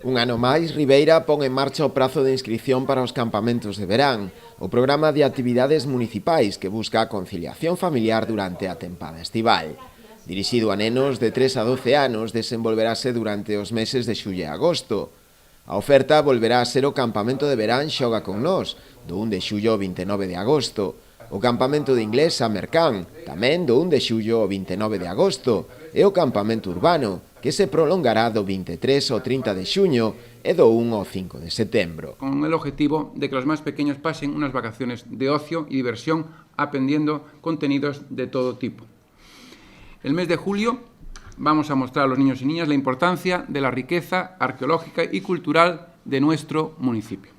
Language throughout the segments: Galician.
Un ano máis, Ribeira pon en marcha o prazo de inscripción para os campamentos de verán, o programa de actividades municipais que busca a conciliación familiar durante a tempada estival. Dirixido a nenos de 3 a 12 anos, desenvolverase durante os meses de xullo e agosto. A oferta volverá a ser o campamento de verán Xoga con Nós, do 1 de xullo ao 29 de agosto, o campamento de inglés Summer Camp, tamén do 1 de xullo ao 29 de agosto, e o campamento urbano, que se prolongará do 23 ao 30 de xuño e do 1 ao 5 de setembro. Con el objetivo de que los más pequeños pasen unas vacaciones de ocio y diversión aprendiendo contenidos de todo tipo. El mes de julio vamos a mostrar a los niños y niñas la importancia de la riqueza arqueológica y cultural de nuestro municipio.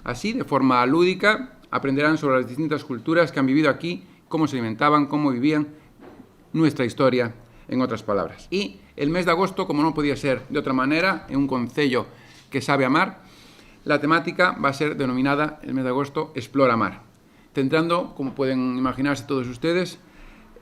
Así, de forma lúdica, aprenderán sobre las distintas culturas que han vivido aquí, cómo se alimentaban, cómo vivían, nuestra historia, en otras palabras. Y el mes de agosto, como no podía ser de otra manera, en un concello que sabe amar, la temática va a ser denominada el mes de agosto Explora Mar, centrando, como pueden imaginarse todos ustedes,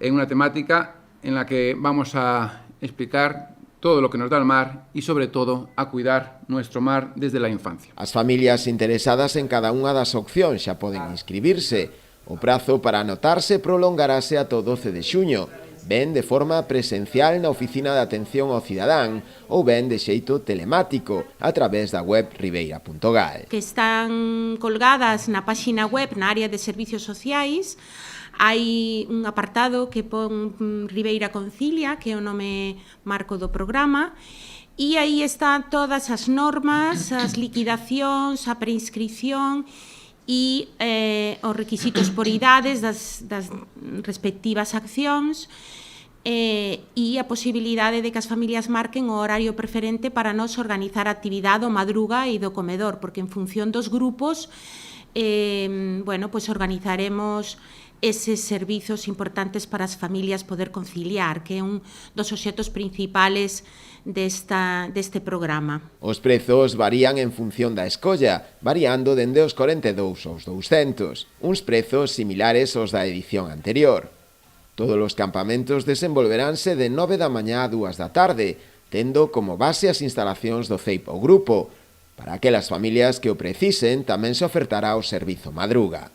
en una temática en la que vamos a explicar todo lo que nos da el mar y, sobre todo, a cuidar nuestro mar desde la infancia. As familias interesadas en cada unha das opcións xa poden inscribirse. O prazo para anotarse prolongarase ata o 12 de xuño, ben de forma presencial na Oficina de Atención ao Cidadán ou ben de xeito telemático a través da web ribeira.gal. Que están colgadas na páxina web na área de servicios sociais. Hai un apartado que pon Ribeira Concilia, que é o nome marco do programa, e aí están todas as normas, as liquidacións, a preinscripción e os requisitos por idades das respectivas accións e a posibilidade de que as familias marquen o horario preferente para nos organizar a actividade do madruga e do comedor, porque en función dos grupos organizaremos eses servizos importantes para as familias poder conciliar, que é un dos obxectos principales deste programa. Os prezos varían en función da escolla, variando dende os 42 aos 200, uns prezos similares aos da edición anterior. Todos os campamentos desenvolveránse de 9 da mañá a 2 da tarde, tendo como base as instalacións do CEIP o grupo. Para aquelas familias que o precisen, tamén se ofertará o servizo madruga.